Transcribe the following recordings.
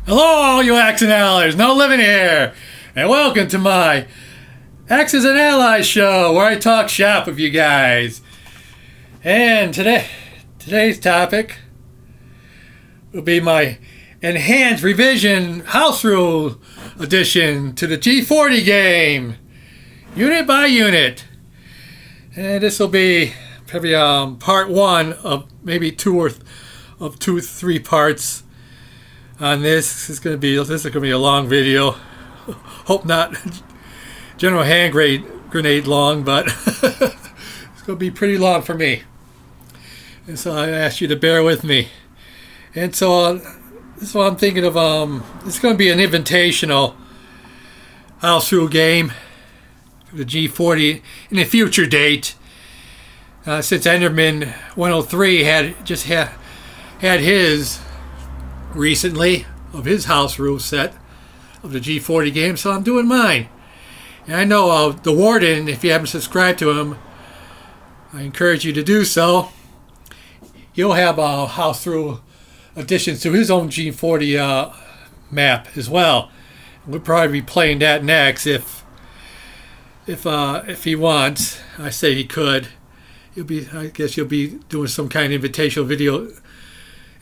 Hello, all you Axes and Allies. No living here, and welcome to my Axes and Allies show, where I talk shop with you guys. And today's topic will be my enhanced revision house rule addition to the G40 game, unit by unit. And this will be probably part one of maybe two or three parts on this. This is going to be a long video. Hope not general hand grenade long, but it's going to be pretty long for me. And so I ask you to bear with me. And so this is what I'm thinking of. It's going to be an invitational house rule game for the G40 in a future date. Since Enderman 103 had his recently of his house rule set of the G40 game, so I'm doing mine. And I know the Warden, if you haven't subscribed to him, I encourage you to do so. He'll have house rule additions to his own G40 map as well. We'll probably be playing that next if he wants. I say he could. I guess he'll be doing some kind of invitational video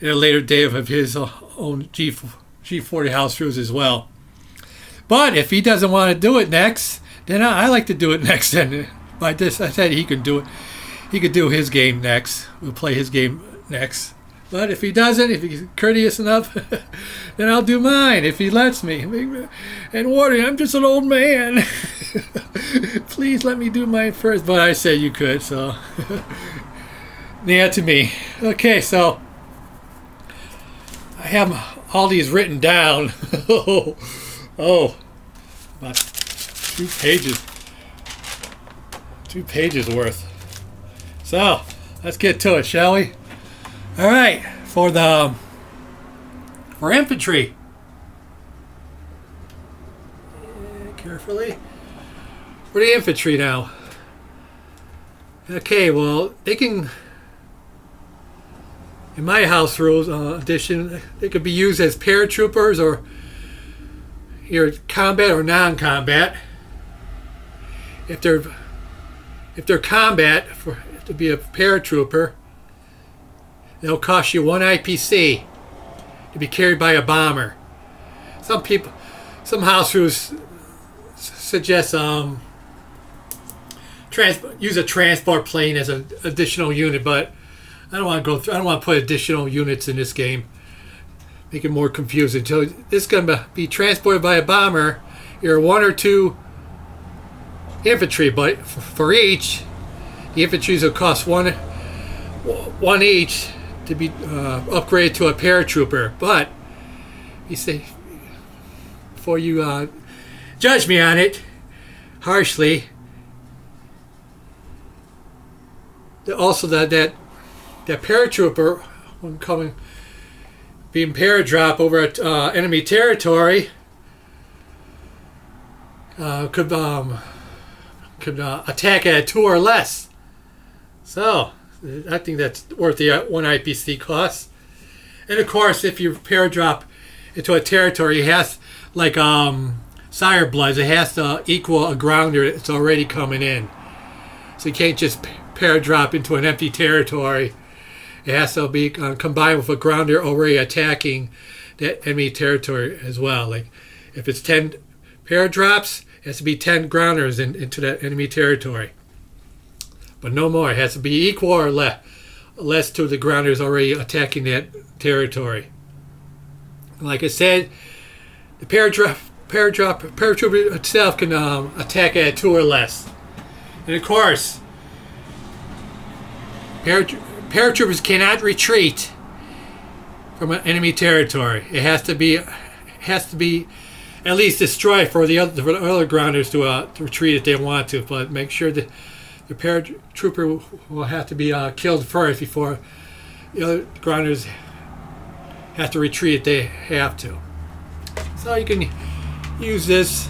in a later day of his own G40 house rules as well. But if he doesn't want to do it next, then I like to do it next. And by this, I said he could do it. He could do his game next. We'll play his game next. But if he doesn't, if he's courteous enough, then I'll do mine if he lets me. And Warden, I'm just an old man. Please let me do mine first. But I said you could, so yeah, to me. Okay, so I have all these written down. About 2 pages. 2 pages worth. So let's get to it, shall we? All right, for infantry. Carefully. For the infantry now. Okay, well, they can, in my house rules edition, they could be used as paratroopers or either combat or non-combat. If they're combat, to be a paratrooper, it'll cost you 1 IPC to be carried by a bomber. Some house rules suggest use a transport plane as an additional unit, but I don't want to put additional units in this game. Make it more confusing. So this is going to be transported by a bomber. You're 1 or 2 infantry, but for each, the infantries will cost one each to be upgraded to a paratrooper. But you say, before you judge me on it harshly, also that paratrooper, when being paradrop over at enemy territory, could attack at 2 or less. So I think that's worth the 1 IPC cost. And of course, if you paradrop into a territory, it has, like Sire Bloods, it has to equal a grounder that's already coming in. So you can't just paradrop into an empty territory. It has to be combined with a grounder already attacking that enemy territory as well. Like if it's 10 paradrops, it has to be 10 grounders into that enemy territory. But no more. It has to be equal or less to the grounders already attacking that territory. Like I said, the paratrooper itself can attack at 2 or less. And of course, paratroopers cannot retreat from an enemy territory. It has to be at least destroyed for the other grounders to retreat if they want to. But make sure that the paratrooper will have to be killed first before the other grounders have to retreat if they have to. So you can use this.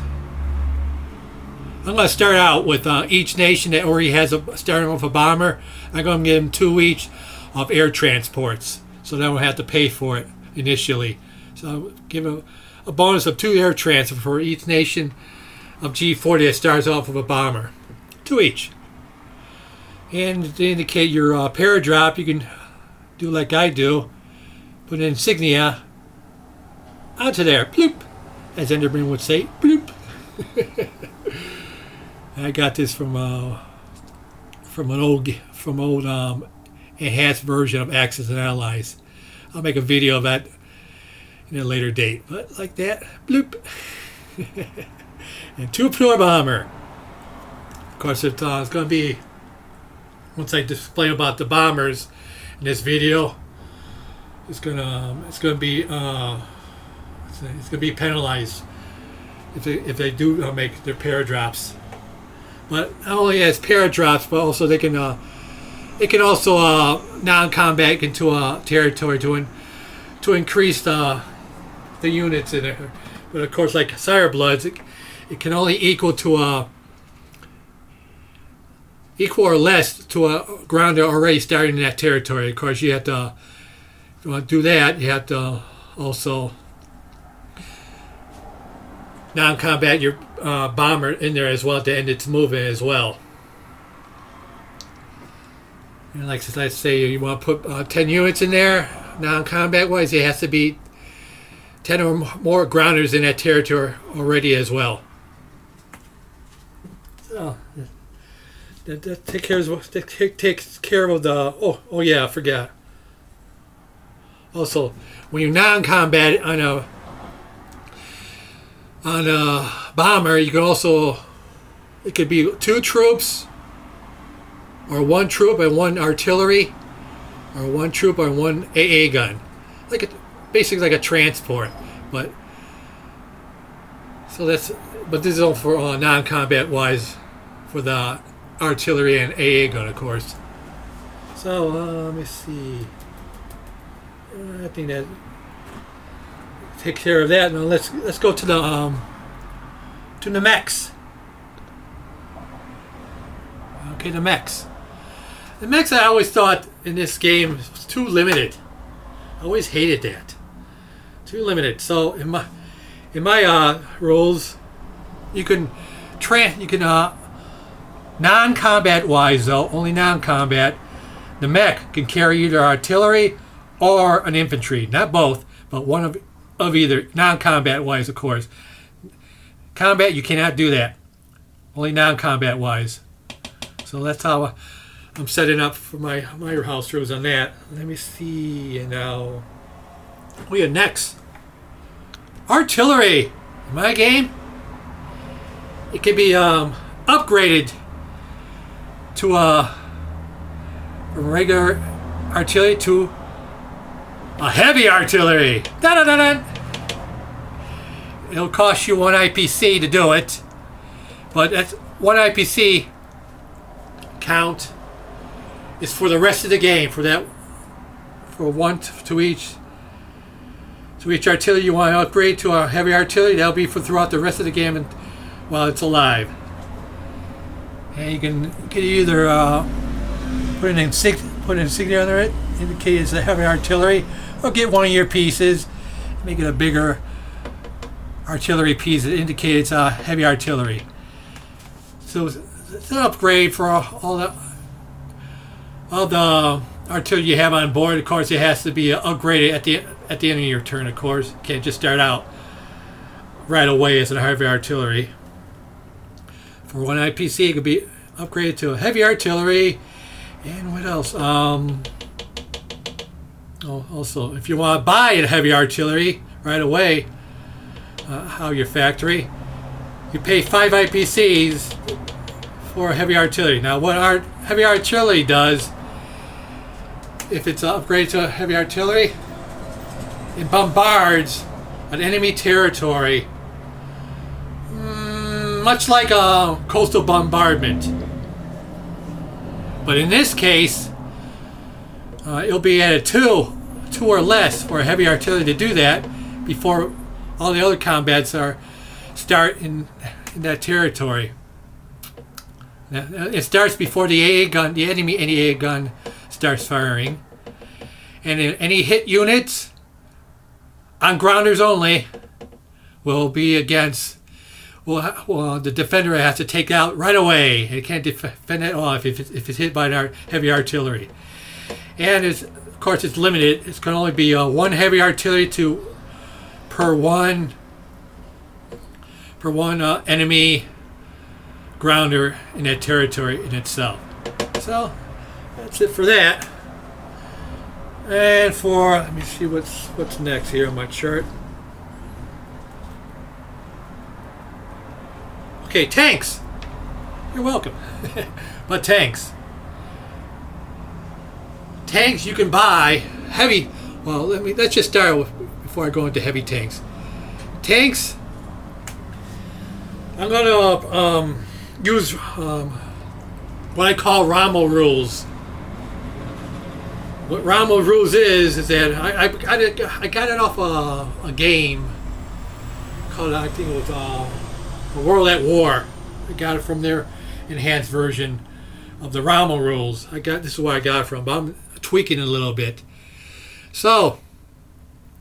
I'm going to start out with each nation that already has starting with a bomber. I'm going to give them 2 each of air transports, so they don't have to pay for it initially. So give a bonus of 2 air transfer for each nation of G40 that starts off with a bomber. 2 each. And to indicate your paradrop, you can do like I do. Put an insignia onto there. Bloop. As Enderman would say. Bloop. I got this from an old enhanced version of Axis and Allies. I'll make a video of that in a later date. But like that. Bloop. And 2-floor bomber. Of course, it's going to be, once I explain about the bombers in this video, it's going to be penalized if they do make their paradrops. But not only as paradrops, but also they can also non-combat into a territory to increase the units in it. But of course, like Cirebloods, it can only equal or less to a grounder already starting in that territory. Of course, you have to, if you want to do that, you have to also non-combat your bomber in there as well to end its movement as well. And like I say, you want to put 10 units in there, non-combat wise, it has to be 10 or more grounders in that territory already as well. So that takes care of the. Oh yeah, I forgot. Also, when you non-combat on a bomber, you can also, it could be 2 troops, or 1 troop and 1 artillery, or 1 troop and 1 AA gun, basically like a transport. But this is all for non-combat wise for the artillery and AA gun, of course. So let me see. I think that takes care of that. Now let's go to the mechs. Okay, the mechs. The mechs, I always thought in this game was too limited. I always hated that. Too limited. So in my rules, you can non-combat wise though, only non-combat, the mech can carry either artillery or an infantry, not both, but one of either, non-combat wise, of course. Combat, you cannot do that. Only non-combat wise. So that's how I'm setting up for my house rules on that. Let me see now. We have next artillery. In my game, it can be upgraded to from regular artillery to a heavy artillery. Da-da-da-da. It'll cost you 1 IPC to do it, but that's 1 IPC count is for the rest of the game. For 1 to each artillery you want to upgrade to a heavy artillery, that'll be for throughout the rest of the game and while it's alive. And you can either put an insignia under it, indicate it's a heavy artillery, or get one of your pieces, make it a bigger artillery piece that indicates heavy artillery. So it's an upgrade for all the artillery you have on board. Of course, it has to be upgraded at the end of your turn. Of course, you can't just start out right away as a heavy artillery. For 1 IPC, it could be upgraded to a heavy artillery. And what else? Also, if you want to buy a heavy artillery right away, out of your factory, you pay 5 IPCs for heavy artillery. Now, what heavy artillery does, if it's upgraded to a heavy artillery, it bombards an enemy territory, much like a coastal bombardment. But in this case, it'll be at a 2 or less for a heavy artillery to do that before all the other combats start in that territory. Now, it starts before the AA gun, the enemy AA gun starts firing. And any hit units on grounders only, will be against. Well, the defender has to take out right away. It can't defend it off if it's hit by heavy artillery. And of course, it's limited. It's going to only be one heavy artillery per one enemy grounder in that territory in itself. So that's it for that. And let me see what's next here on my chart. Okay, tanks. You're welcome. But tanks. Tanks you can buy heavy. Well, let's just start before I go into heavy tanks. Tanks. I'm gonna use what I call Rommel rules. What Rommel rules is that I got it off a game called, I think it was World at War. I got it from their enhanced version of the Rommel rules. This is where I got it from, but I'm tweaking it a little bit. So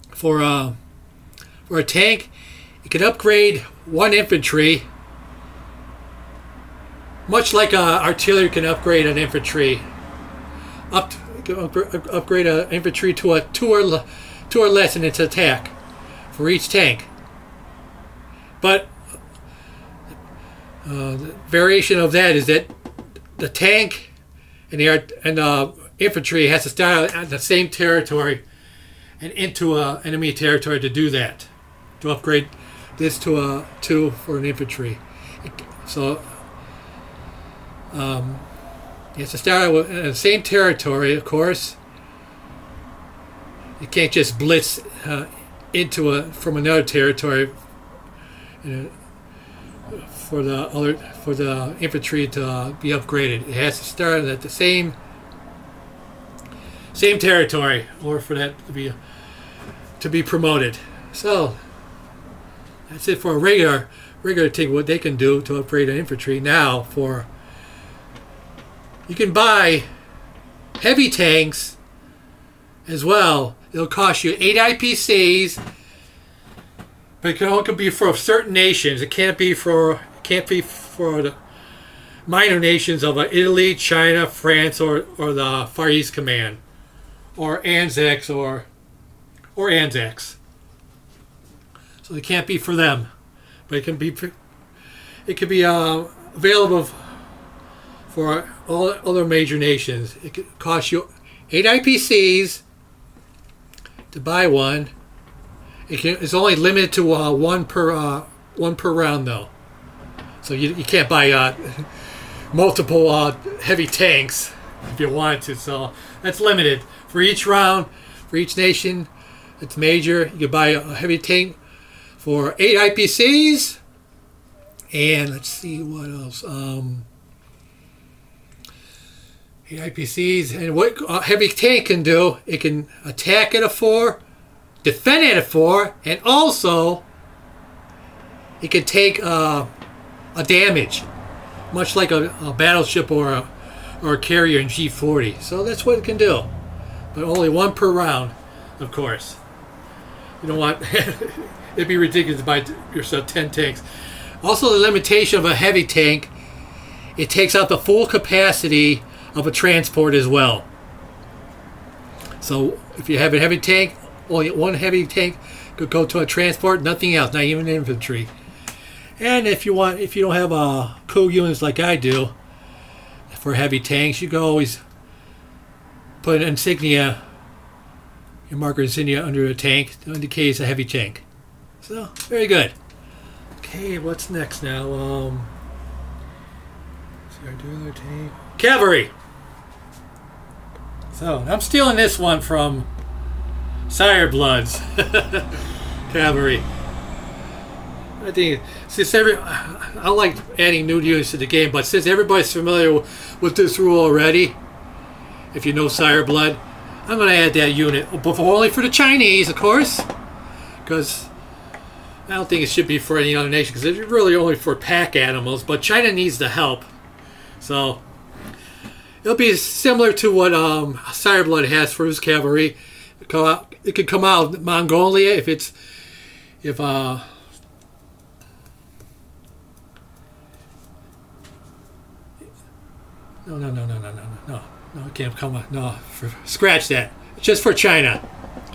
for a tank, you can upgrade one infantry, much like artillery can upgrade an infantry. Upgrade an infantry to a two or less in its attack for each tank. But the variation of that is that the tank and the infantry has to start at the same territory and into enemy territory to do that, to upgrade this to a 2 for an infantry. So you have to start with the same territory, of course. You can't just blitz from another territory for the infantry to be upgraded. It has to start at the same territory, or for that to be promoted. So that's it for a regular tank. What they can do to upgrade an infantry. Now you can buy heavy tanks as well. It'll cost you 8 IPCs, but it can only be for certain nations. It can't be for the minor nations of Italy, China, France, or the Far East Command, or Anzacs or Anzacs. So it can't be for them, but it can be available for all other major nations. It could cost you 8 IPCs to buy one. It's only limited to one per round though. So you can't buy multiple heavy tanks if you want to. So that's limited for each round, for each nation. It's major. You can buy a heavy tank for 8 IPCs. And let's see what else. 8 IPCs. And what a heavy tank can do, it can attack at a 4, defend at a 4, and also it can take a damage, much like a battleship or a carrier in G40. So that's what it can do. But only one per round, of course. You don't want... It'd be ridiculous to buy yourself 10 tanks. Also, the limitation of a heavy tank, it takes out the full capacity of a transport as well. So if you have a heavy tank, only one heavy tank could go to a transport, nothing else, not even infantry. And if you don't have cool units like I do for heavy tanks, you can always put an insignia, your marker insignia under a tank to indicate it's a heavy tank. So very good. Okay, what's next now? Cavalry. So I'm stealing this one from Sire Bloods. Cavalry. I think since I like adding new units to the game, but since everybody's familiar with this rule already, if you know Sire Blood, I'm going to add that unit, but only for the Chinese, of course, because I don't think it should be for any other nation, because it's really only for pack animals, but China needs the help. So it'll be similar to what Sire Blood has for his cavalry. It could come out of Mongolia if no, it can't come out. No, scratch that. It's just for China.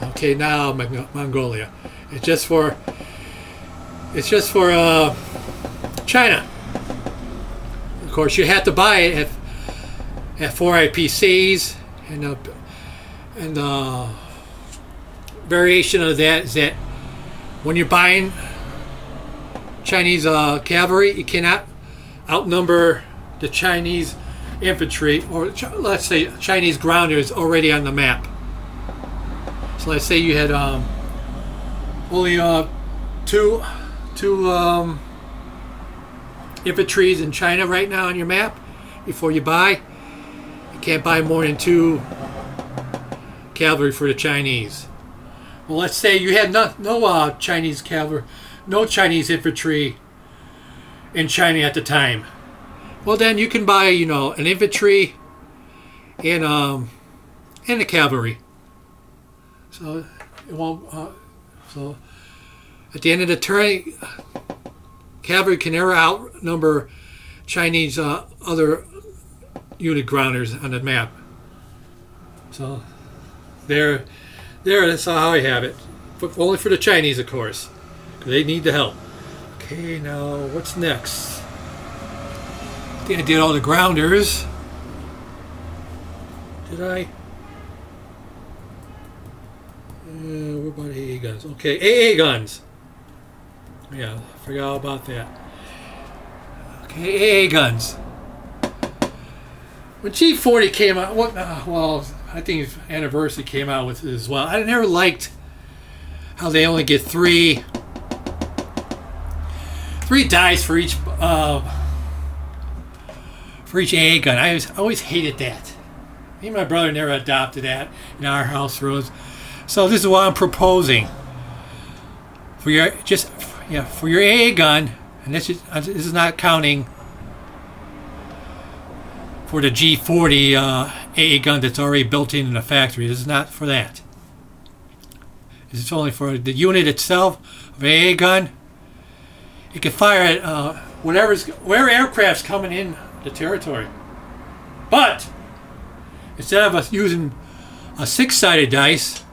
Okay, now Mongolia. It's just for China. Of course, you have to buy it at 4 IPCs, and variation of that is that when you're buying Chinese cavalry, you cannot outnumber the Chinese infantry, or let's say Chinese grounders already on the map. So let's say you had only two infantries in China right now on your map. Before you buy, you can't buy more than 2 cavalry for the Chinese. Well, let's say you had no Chinese cavalry, no Chinese infantry in China at the time. Well, then you can buy, an infantry and a cavalry. So it won't. So at the end of the turn, cavalry can never outnumber Chinese other unit grounders on the map. So that's how I have it. But only for the Chinese, of course, because they need the help. Okay, now what's next? I think I did all the grounders. Did I? What about AA guns? Okay, AA guns. Yeah, I forgot all about that. Okay, AA guns. When G40 came out, well, I think Anniversary came out with it as well. I never liked how they only get three dice for each AA gun. I always hated that. Me and my brother never adopted that in our house rules. So this is what I'm proposing for your AA gun, and this is not counting for the G40 AA gun that's already built in the factory. This is not for that. This is only for the unit itself of AA gun. It can fire at whatever aircraft's coming in the territory. But instead of us using a 6-sided dice,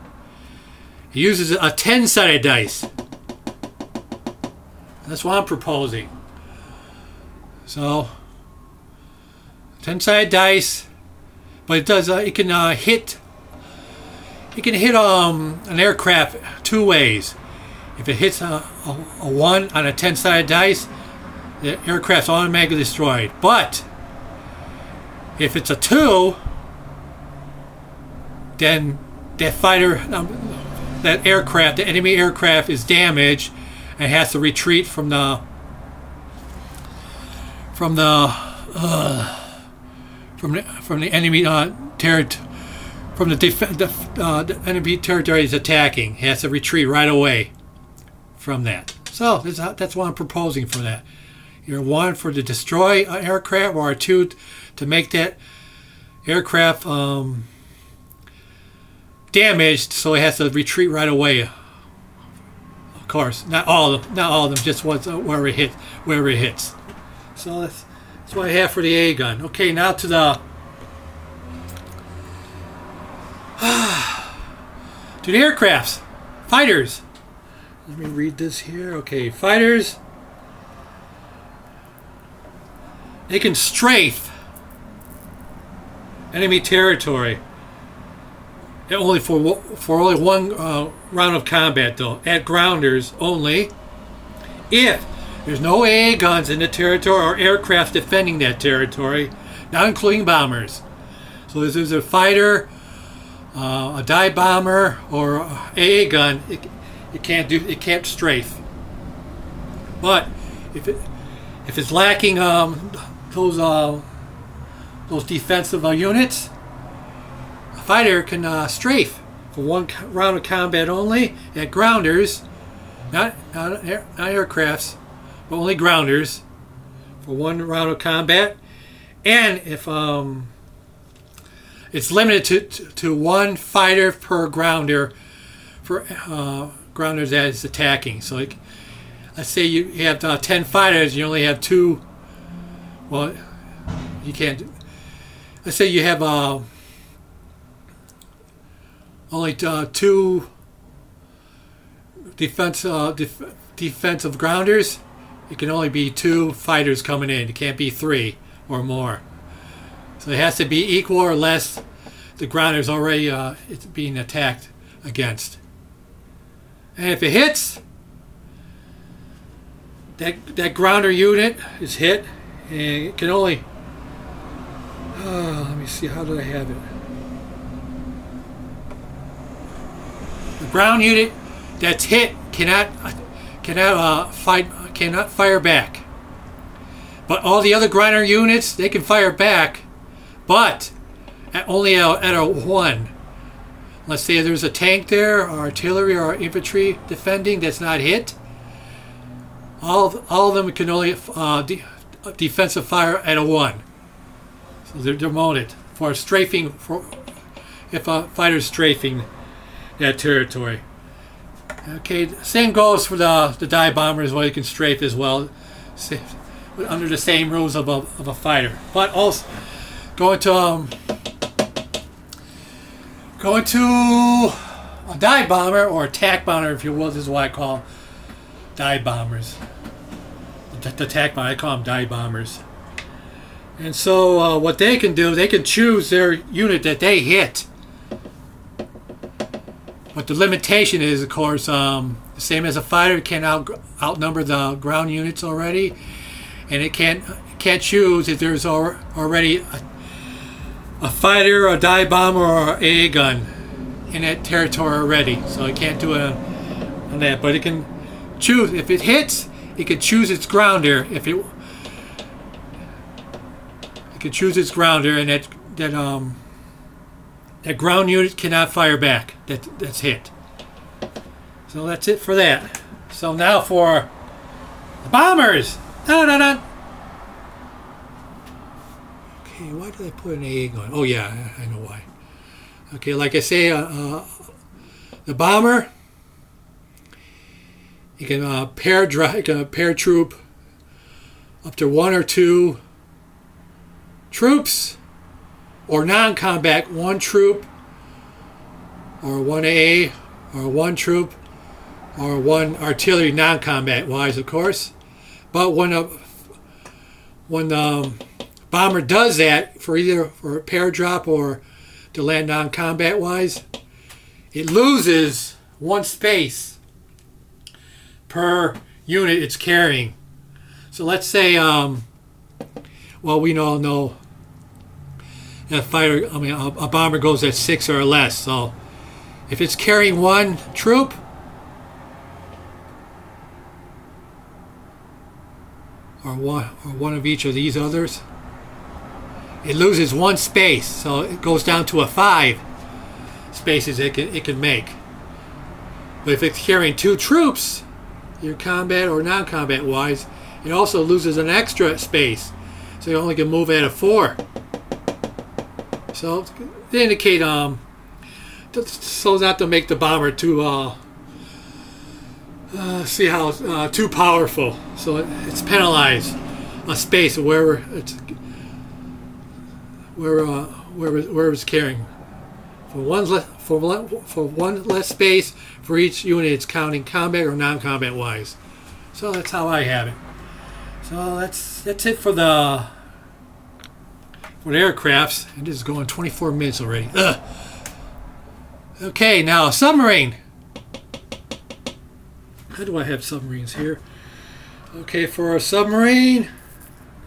it uses a 10-sided dice. That's what I'm proposing. So 10-sided dice, but it does. It can hit. It can hit an aircraft 2 ways. If it hits a 1 on a 10-sided dice, the aircraft's automatically destroyed. But if it's a 2, then that fighter, that aircraft, the enemy aircraft, is damaged and has to retreat from the enemy the enemy territory is attacking. It has to retreat right away from that. So that's what I'm proposing for that. You're 1 for to destroy an aircraft, or 2 to make that aircraft damaged, so it has to retreat right away. Of course, not all of them, just once wherever it hits. So that's what I have for the A gun. Okay, now to the aircrafts, fighters. Let me read this here. Okay, fighters. They can strafe enemy territory. Only for only 1 round of combat, though. At grounders only. If there's no AA guns in the territory or aircraft defending that territory, not including bombers. So if there's a fighter, a dive bomber, or AA gun, it can't strafe. But if it's lacking those defensive units, a fighter can strafe for 1 round of combat only at grounders, not aircrafts, but only grounders for 1 round of combat. And if it's limited to one fighter per grounder for grounders that is attacking. So like, let's say you have 10 fighters, you only have 2. Well, you can't. Let's say you have only 2 defensive grounders. It can only be 2 fighters coming in. It can't be 3 or more. So it has to be equal or less the grounders already it's being attacked against. And if it hits, that grounder unit is hit, and it can only. Let me see. How did I have it? The ground unit that's hit cannot fire back. But all the other grounder units, they can fire back, but only at a 1. Let's say there's a tank there, or artillery or infantry defending that's not hit. All of them can only defensive fire at a 1. So they're demoted for strafing, if a fighter's strafing that territory. Okay, same goes for the dive bomber as well. You can strafe as well, under the same rules of a fighter. But also going to a dive bomber, or attack bomber, if you will. This is what I call dive bombers. The attack bomber, I call them dive bombers. And so what they can do, they can choose their unit that they hit. But the limitation is, of course, the same as a fighter. It can't outnumber the ground units already, and it can't choose if there's already a fighter, a dive bomber, or an AA gun in that territory already. So it can't do it on that. But it can choose. If it hits, it can choose its grounder. It can choose its grounder, and that ground unit cannot fire back. That's hit. So that's it for that. So now for the bombers. Da-da-da-da. Okay, why did I put an AA gun? Oh yeah, I know why. Okay, like I say, the bomber, you can pair troop up to 1 or 2 troops, or non-combat 1 troop, or 1 AA, or 1 troop, or 1 artillery, non-combat wise, of course. But when the bomber does that for a pair drop or to land non-combat wise, it loses 1 space per unit it's carrying. So let's say, well, we all know a bomber goes at 6 or less. So if it's carrying 1 troop, or one of each of these others, it loses 1 space. So it goes down to a 5 spaces it can make. But if it's carrying 2 troops, either combat or non-combat wise, it also loses an extra space. So you only can move at a 4. So they indicate so not to make the bomber too too powerful. So it's penalized a space wherever it's carrying. For one less space for each unit, it's counting combat or non-combat wise. So that's how I have it. So that's it for the aircrafts. And this is going 24 minutes already. Ugh. Okay, now submarine. How do I have submarines here? Okay, for a submarine,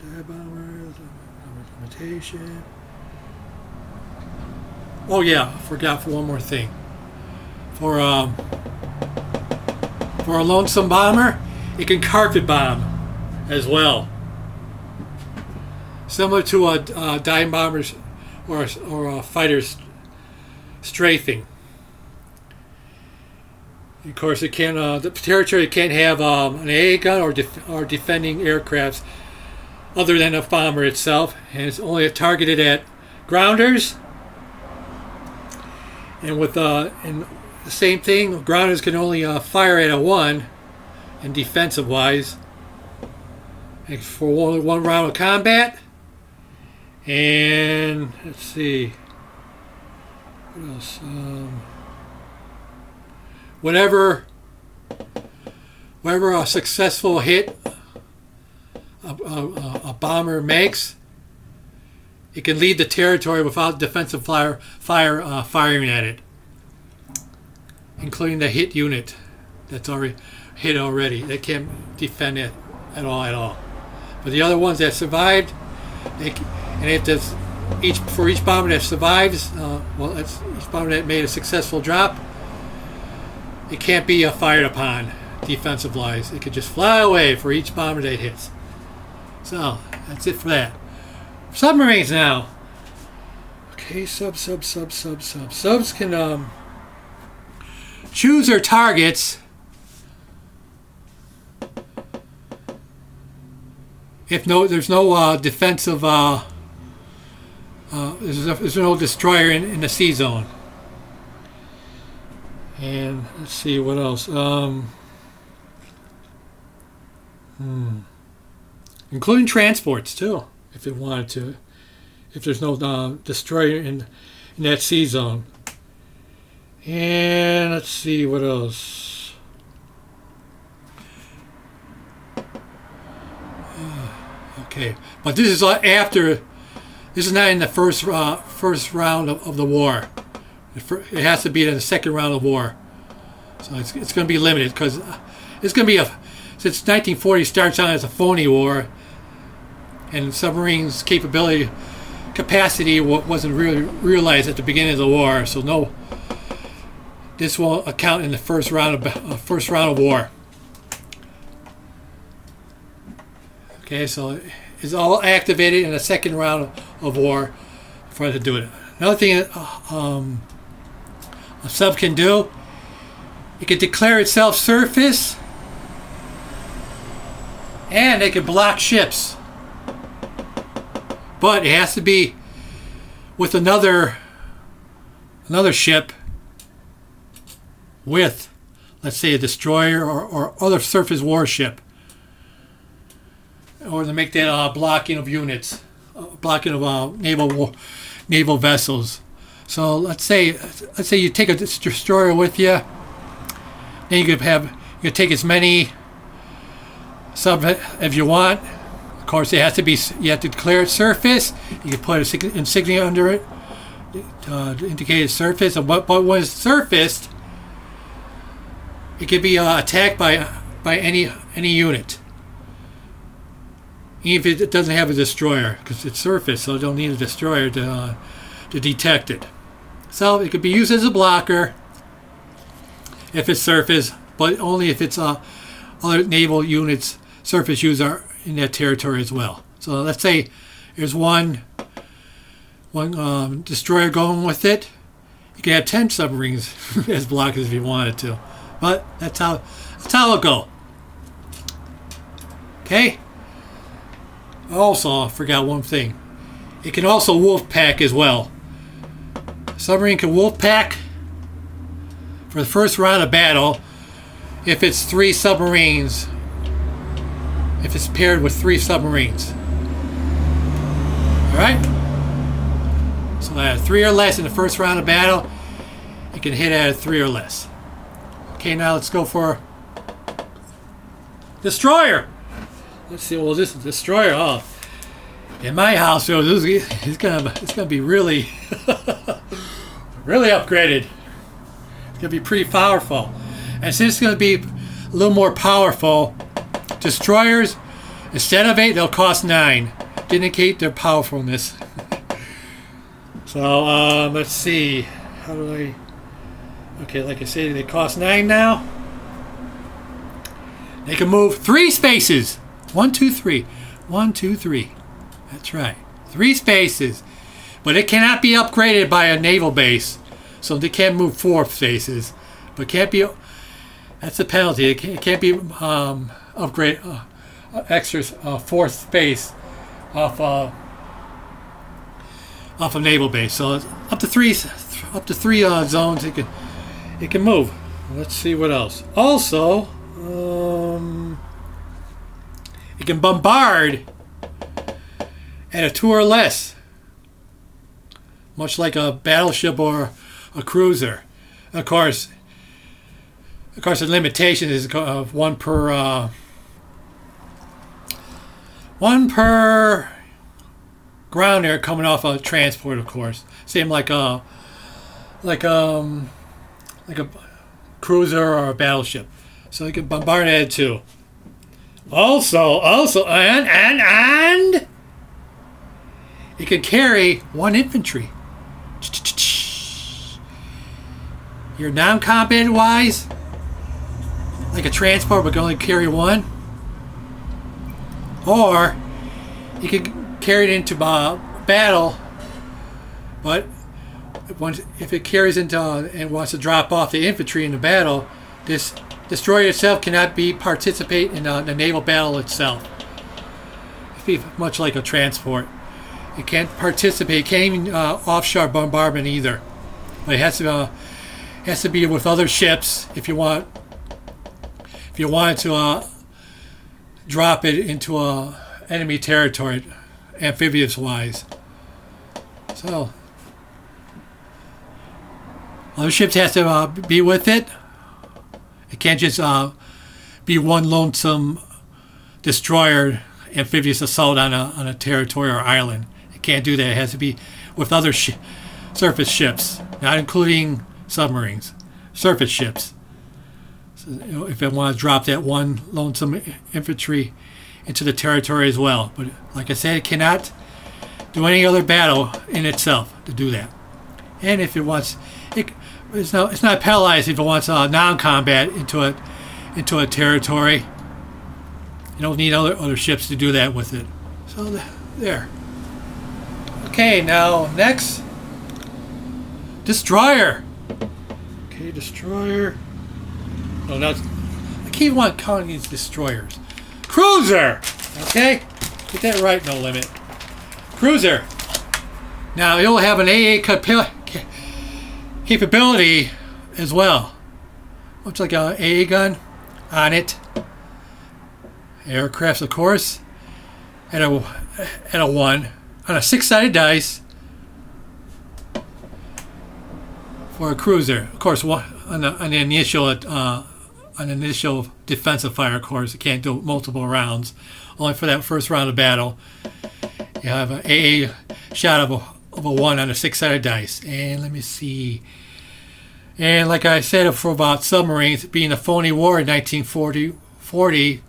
dive bomber, limitation. Oh yeah, I forgot for one more thing. For a lonesome bomber, it can carpet bomb as well. Similar to a dive bomber's or a fighter's strafing. Of course, it can the territory can't have an AA gun or defending aircrafts other than a bomber itself, and it's only targeted at grounders And with and the same thing, grounders can only fire at a 1 in defensive wise. And for one round of combat. And let's see. What else? Whenever a successful hit a bomber makes, it can leave the territory without defensive firing at it, including the hit unit that's already hit already. They can't defend it at all. But the other ones that survived, for each bomber that survives, each bomber that made a successful drop, it can't be fired upon defensive-wise. It could just fly away for each bomber that hits. So that's it for that. Submarines now. Okay, subs can choose their targets if there's no defensive. There's no destroyer in the sea zone. And let's see what else. Including transports too, if it wanted to. If there's no destroyer in that sea zone. And let's see what else. Okay, but this is after. This is not in the first round of the war. It has to be in the second round of war. So it's going to be limited because it's going to be since 1940 starts out as a phony war, and submarines' capacity wasn't really realized at the beginning of the war. So this won't account in the first round of war. Okay, so it's all activated in the second round of war for it to do it. Another thing a sub can do, it can declare itself surface, and they can block ships. But it has to be with another ship with, let's say, a destroyer or other surface warship, or to make that blocking of units, blocking of naval vessels. So let's say you take a destroyer with you, then you could take as many sub as you want. Of course, you have to declare its surface. You can put an insignia under it to indicate its surface. But when it's surfaced, it can be attacked by any unit, even if it doesn't have a destroyer, because it's surface, so it don't need a destroyer to detect it. So it could be used as a blocker if it's surface, but only if it's other naval units, surface users are in that territory as well. So let's say there's one destroyer going with it. You can have 10 submarines as blockers if you wanted to, but that's how it'll go. Okay. Also, I forgot one thing. It can also wolf pack as well. Submarine can wolf pack for the first round of battle if it's 3 submarines. If it's paired with 3 submarines. Alright? So at 3 or less in the first round of battle, it can hit at 3 or less. Okay, now let's go for destroyer. Let's see. Well, this destroyer. Oh, in my house, it's gonna be really, really upgraded. It's gonna be pretty powerful, and since it's gonna be a little more powerful, destroyers instead of 8, they'll cost 9 to indicate their powerfulness. So let's see. How do I? Okay, like I said, they cost 9 now. They can move 3 spaces. 1, 2, 3. 1, 2, 3. That's right. 3 spaces. But it cannot be upgraded by a naval base. So they can't move 4 spaces. But can't be. That's the penalty. It can't be upgrade extra 4th space off a naval base. So it's up to 3 up to 3 zones it can move. Let's see what else. Also, it can bombard at a 2 or less, much like a battleship or a cruiser. Of course, the limitation is one per ground air coming off a transport. Of course, same like a cruiser or a battleship. So you can bombard at 2. Also, and it can carry 1 infantry. You're non-combat wise, like a transport, but can only carry 1. Or you can carry it into battle, but if it carries into and wants to drop off the infantry in the battle, this destroyer itself cannot participate in the naval battle itself. It'd be much like a transport. It can't participate, can't even offshore bombardment either. But it has to be with other ships if you wanted to drop it into enemy territory, amphibious wise. So other ships has to be with it. It can't just be one lonesome destroyer amphibious assault on a territory or island. It can't do that. It has to be with other surface ships, not including submarines, surface ships. So, if it wants to drop that one lonesome infantry into the territory as well. But like I said, it cannot do any other battle in itself to do that. And if it wants, it's not penalized if it wants non-combat into a territory. You don't need other ships to do that with it. So there. Okay, now next, destroyer. Okay, destroyer. Oh, I keep on calling these destroyers. Cruiser. Okay, get that right. No limit. Cruiser. Now you'll have an AA capability as well, much like an AA gun on it. Aircrafts, of course, at a 1 on a 6-sided dice for a cruiser. Of course, on the initial defensive fire. Of course, it can't do multiple rounds. Only for that first round of battle, you have an AA shot of a 1 on a 6-sided dice. And let me see. And like I said for about submarines, being a phony war in 1940,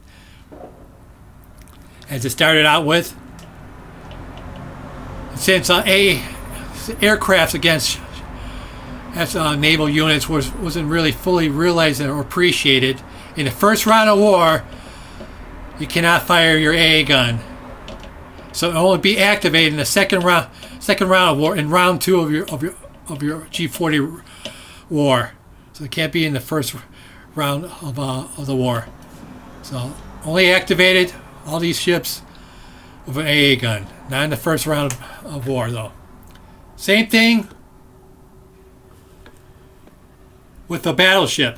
as it started out with, since aircrafts against naval units wasn't really fully realized or appreciated, in the first round of war, you cannot fire your AA gun. So it will only be activated in the second round of war, in round 2 of your G40 war. So it can't be in the first round of the war. So only activated all these ships with an AA gun, not in the first round of war though. Same thing with a battleship.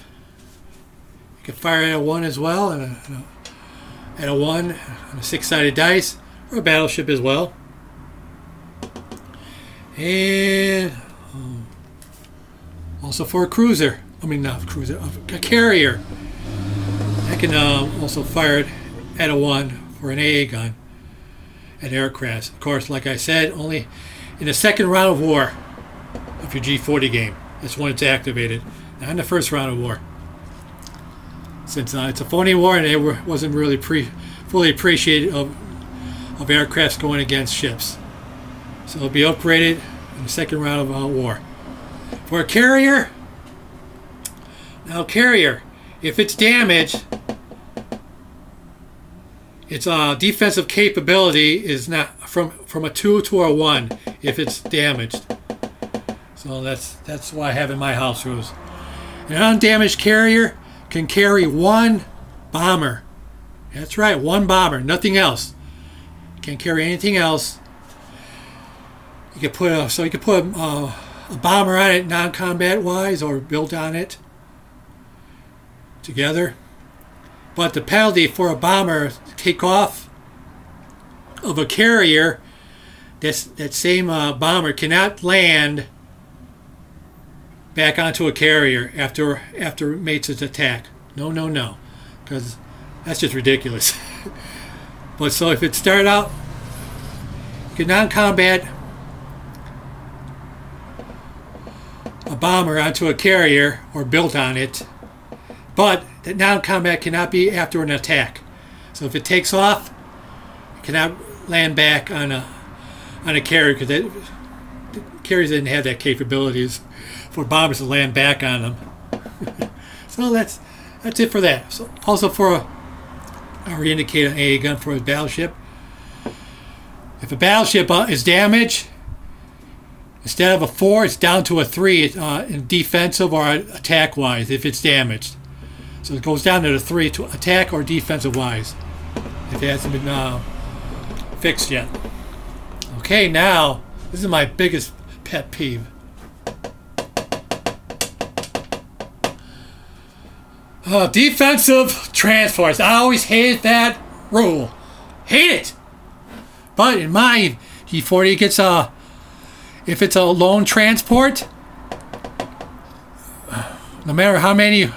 You can fire at a 1 as well, and at a 1 on a 6-sided dice, or a battleship as well. And also for a cruiser, a carrier. I can also fire it at a 1 for an AA gun at aircraft. Of course, like I said, only in the second round of war of your G40 game. That's when it's activated, not in the first round of war. Since it's a phony war and it wasn't really fully appreciated of aircrafts going against ships. So it'll be operated in the second round of war. For a carrier, if it's damaged, its defensive capability is not from a 2 to a 1 if it's damaged. So that's why I have in my house rules. An undamaged carrier can carry 1 bomber. That's right, 1 bomber, nothing else. Can't carry anything else. You can put a bomber on it non-combat wise or built on it together. But the penalty for a bomber takeoff of a carrier, that same bomber cannot land back onto a carrier after it makes its attack. No, because that's just ridiculous. But so if it started out, you can non-combat a bomber onto a carrier or built on it, but that non-combat cannot be after an attack. So if it takes off, it cannot land back on a carrier, because the carriers didn't have that capabilities for bombers to land back on them. So that's it for that. So also for I already indicated an AA gun for a battleship. If a battleship is damaged, instead of a 4, it's down to a 3 in defensive or attack wise if it's damaged. So it goes down to the 3 to attack or defensive wise if it hasn't been fixed yet. Okay, now this is my biggest pet peeve. Defensive transports. I always hated that rule. Hate it. But in my G40, it gets if it's a lone transport, no matter how many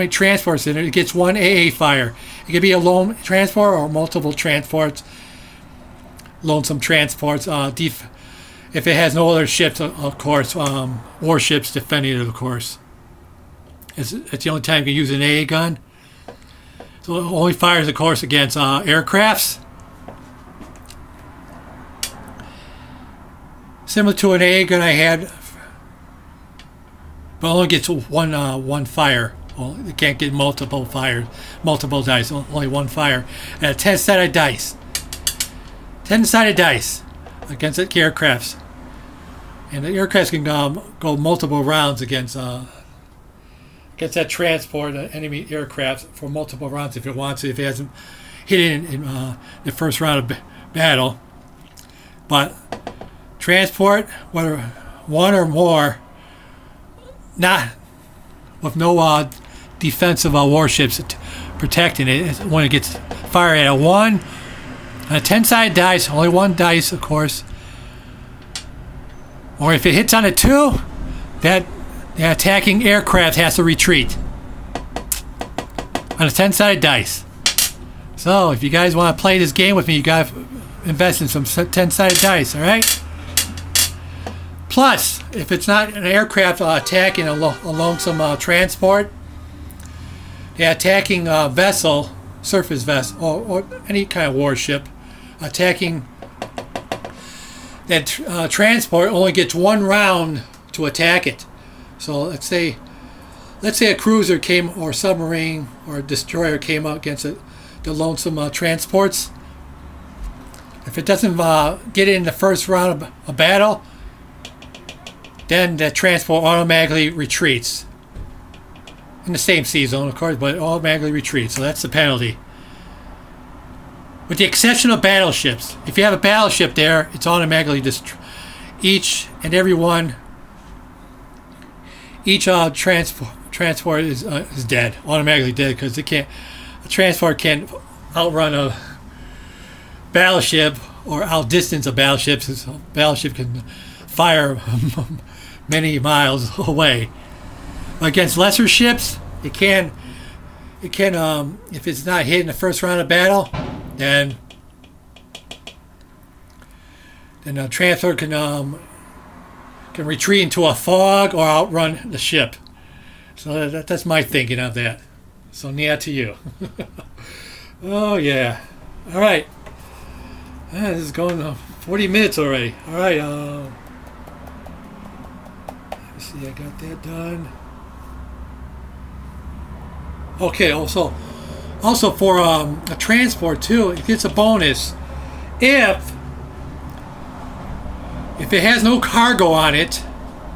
transports in it, it gets 1 AA fire. It could be a lone transport or multiple transports, lonesome transports. If it has no other ships, of course, warships defending it, of course. It's the only time you can use an AA gun. So it only fires, of course, against aircrafts. Similar to an AA gun I had, but only gets one fire. Well, it can't get multiple fires, multiple dice, only one fire. And a 10-sided dice. 10-sided dice against the aircrafts. And the aircrafts can go multiple rounds against that transport, enemy aircraft, for multiple rounds if it wants to, if it hasn't hit it in the first round of battle. But transport, whether one or more, not with no defensive warships protecting it, when it gets fired at a 1, and a 10-sided dice, only one dice, of course. Or if it hits on a 2, that the attacking aircraft has to retreat on a 10-sided dice. So if you guys want to play this game with me, you got to invest in some 10-sided dice, all right? Plus, if it's not an aircraft attacking a lonesome transport, the attacking vessel, surface vessel, or any kind of warship, attacking that transport only gets 1 round to attack it. So let's say a cruiser came, or submarine, or a destroyer came up against the lonesome transports. If it doesn't get in the first round of battle, then the transport automatically retreats. In the same sea zone, of course, but it automatically retreats. So that's the penalty. With the exception of battleships. If you have a battleship there, it's automatically each and every one. Each transport is dead, automatically dead, because a transport can't outrun a battleship or outdistance a battleship. A battleship can fire many miles away. Against lesser ships, it can if it's not hit in the first round of battle, then a transport can retreat into a fog or outrun the ship. So that's my thinking of that. So yeah, to you. Oh yeah. All right. This is going 40 minutes already. All right. Let me see. I got that done. Okay. Also for a transport too, it gets a bonus if it has no cargo on it.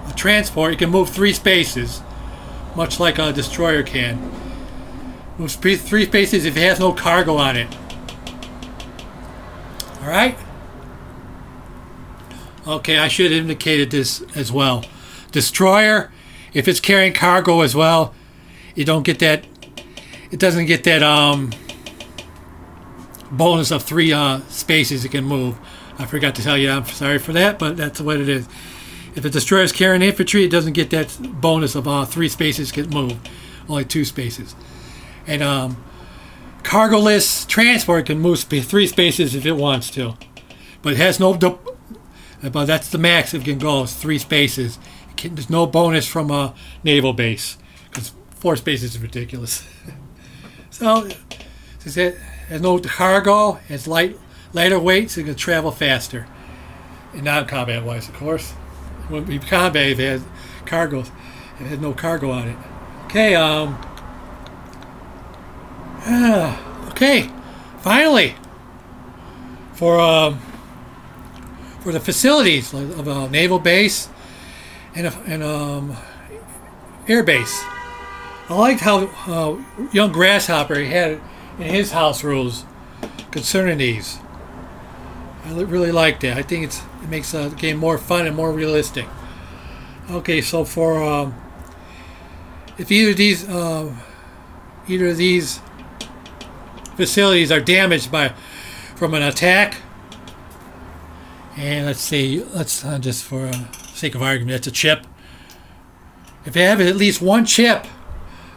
A transport, it can move 3 spaces, much like a destroyer can. Moves 3 spaces if it has no cargo on it. All right. Okay, I should have indicated this as well. destroyer, if it's carrying cargo as well, you don't get that. It doesn't get that bonus of 3 spaces it can move. I forgot to tell you. I'm sorry for that, but that's what it is. If a destroyer is carrying infantry, it doesn't get that bonus of 3 spaces can move. Only 2 spaces. And cargo-less transport can move 3 spaces if it wants to, but it has no. But that's the max it can go. Is 3 spaces. There's no bonus from a naval base because 4 spaces is ridiculous. So, since it has no cargo, it's lighter weight, so it can travel faster. And non-combat wise, of course. When we combat, if it has cargo, it has no cargo on it. Okay. Okay. Finally, for the facilities of a naval base and air base. I liked how young Grasshopper he had in his house rules concerning these. I really like that. I think it makes the game more fun and more realistic. Okay, so for if either of these facilities are damaged from an attack, and let's just for sake of argument, that's a chip. If you have at least one chip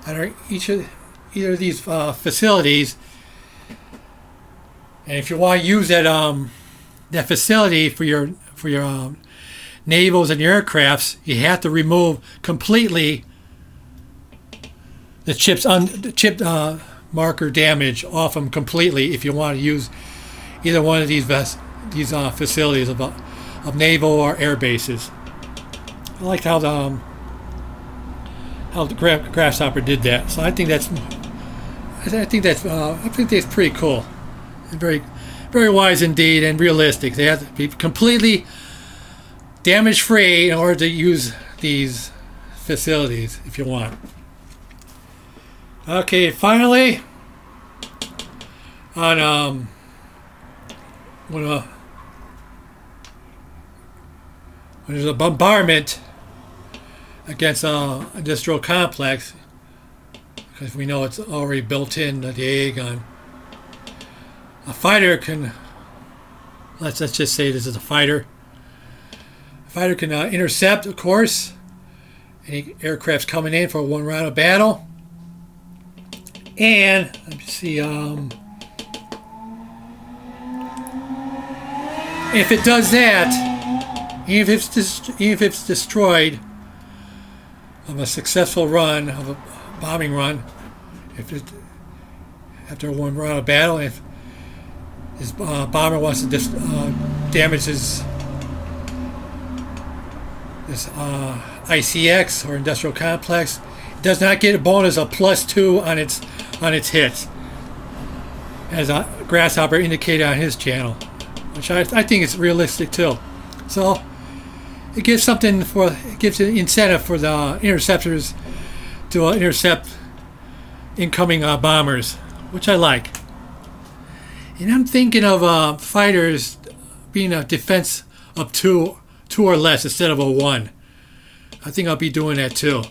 on either of these facilities, and if you want to use that facility for your navals and your aircrafts, you have to remove completely the chip marker damage off them completely if you want to use either one of these facilities of naval or air bases. I liked how the Grasshopper did that. So I think that's pretty cool and very, very wise indeed and realistic. They have to be completely damage free in order to use these facilities if you want. Okay, finally, on when there's a bombardment against an industrial complex, because we know it's already built in the AA gun, a fighter can, let's just say this is a fighter. A fighter can intercept, of course, any aircraft's coming in for one round of battle. And let me see, if it does that, even if it's destroyed of a successful run, of a bombing run, if it after one round of battle, if his bomber wants to damage this ICX or industrial complex, it does not get a bonus of +2 on its hits, as Grasshopper indicated on his channel, which I think is realistic too. So it gives an incentive for the interceptors to intercept incoming bombers, which I like. And I'm thinking of fighters being a defense of two or less instead of a 1. I think I'll be doing that too.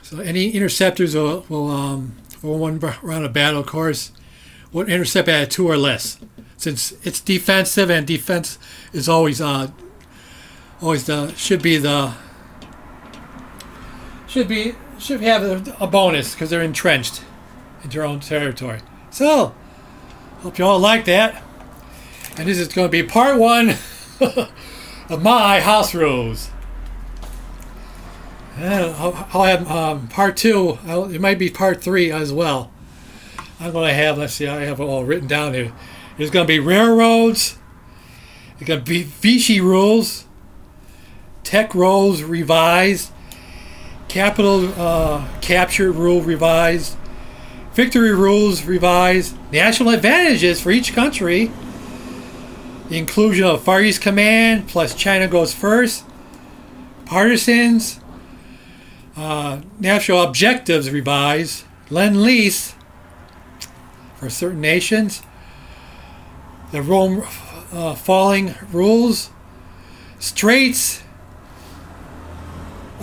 So any interceptors will for one round of battle, of course, will intercept at a 2 or less, since it's defensive, and defense is always should have a bonus because they're entrenched in their own territory. So, hope you all like that. And this is going to be part 1 of my house rules. I'll have part 2. It might be part 3 as well. I'm going to have, let's see, I have it all written down here. There's going to be railroads. There's going to be Vichy rules. Tech rules revised. Capital capture rule revised. Victory rules revised. National advantages for each country. The inclusion of Far East Command plus China goes first. Partisans. National objectives revised. Lend-Lease for certain nations. The Rome falling rules. Straits.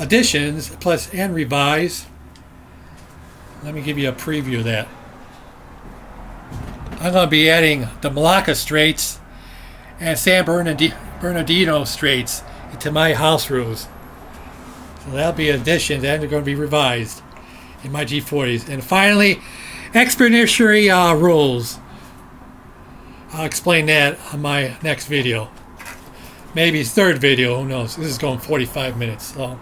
additions plus and revise. Let me give you a preview of that. I'm going to be adding the Malacca Straits and San Bernardino Straits into my house rules. So that'll be additions, and they're going to be revised in my G40s. And finally, expeditionary rules. I'll explain that on my next video. Maybe third video, who knows. This is going 45 minutes. So,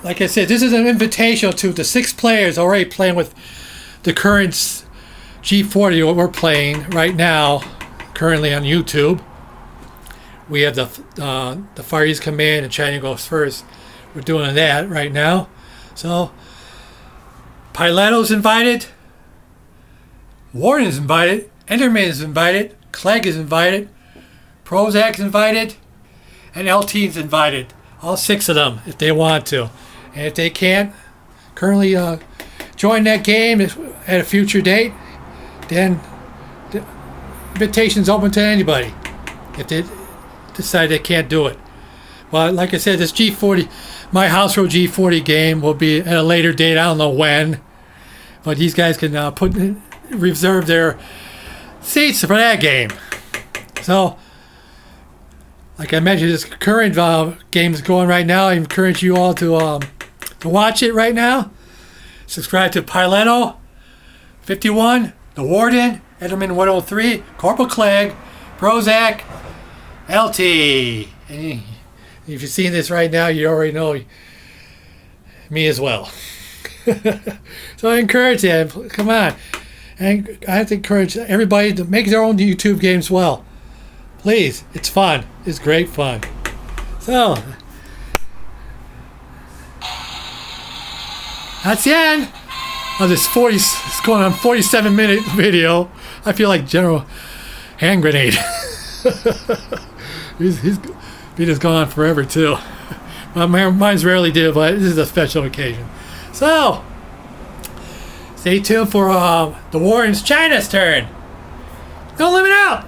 like I said, this is an invitation to the 6 players already playing with the current G40, what we're playing right now, currently on YouTube. We have the Far East Command and China goes first. We're doing that right now. So, Piloto's invited, Warden's invited, Enderman is invited, Clegg is invited, PROZAC's invited, and LT's invited. All 6 of them, if they want to. And if they can't currently join that game at a future date, then the invitation's open to anybody if they decide they can't do it. Well, like I said, this G40, my house rule G40 game will be at a later date. I don't know when, but these guys can reserve their seats for that game. So, like I mentioned, this current game is going right now. I encourage you all to watch it right now. Subscribe to Piloto 51, The Warden, Enderman 103, Corporal Clegg, PROZACH, LT. And if you're seeing this right now, you already know me as well. So I encourage you, come on. And I have to encourage everybody to make their own YouTube games well. Please, it's fun. It's great fun. So, that's the end of this it's going on 47-minute video. I feel like General Hand Grenade. His video's going on forever too. Mine's rarely do, but this is a special occasion. So, stay tuned for the Warden's China's turn. Don't limit out.